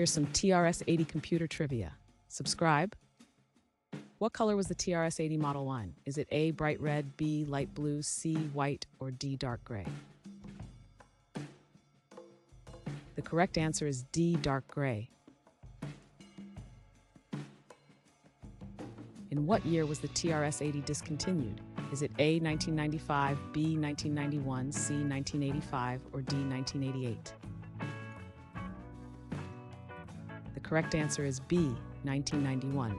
Here's some TRS-80 computer trivia. Subscribe. What color was the TRS-80 Model I? Is it A, bright red, B, light blue, C, white, or D, dark gray? The correct answer is D, dark gray. In what year was the TRS-80 discontinued? Is it A, 1995, B, 1991, C, 1985, or D, 1988? The correct answer is B, 1991.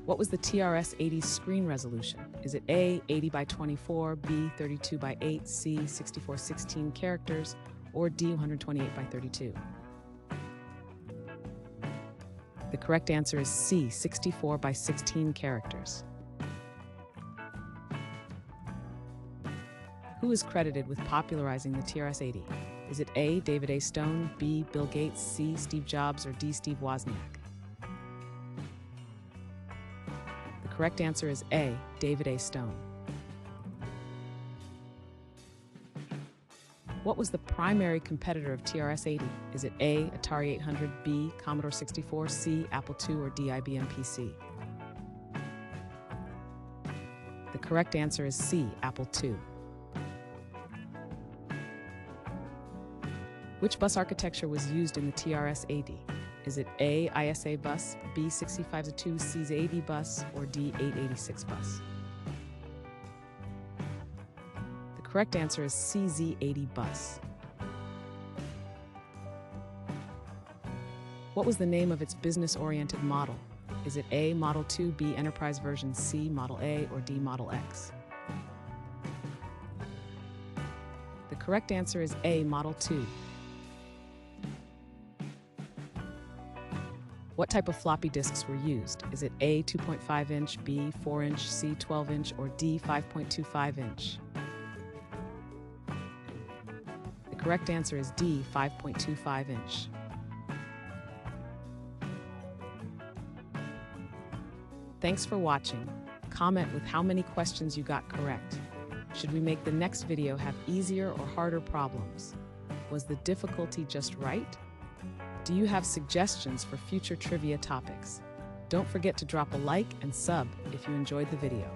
What was the TRS-80's screen resolution? Is it A, 80 by 24, B, 32 by 8, C, 6416 characters, or D, 128 by 32? The correct answer is C, 64 by 16 characters. Who is credited with popularizing the TRS-80? Is it A, David A. Stone, B, Bill Gates, C, Steve Jobs, or D, Steve Wozniak? The correct answer is A, David A. Stone. What was the primary competitor of TRS-80? Is it A, Atari 800, B, Commodore 64, C, Apple II, or D, IBM PC? The correct answer is C, Apple II. Which bus architecture was used in the TRS-80? Is it A, ISA bus, B, 6502, C, 80 bus, or D, 886 bus? The correct answer is CZ80 bus. What was the name of its business-oriented model? Is it A, Model 2, B, Enterprise version, C, Model A, or D, Model X? The correct answer is A, Model 2. What type of floppy disks were used? Is it A, 2.5-inch, B, 4-inch, C, 12-inch, or D, 5.25-inch? The correct answer is D, 5.25-inch. Thanks for watching. Comment with how many questions you got correct. Should we make the next video have easier or harder problems? Was the difficulty just right? Do you have suggestions for future trivia topics? Don't forget to drop a like and sub if you enjoyed the video.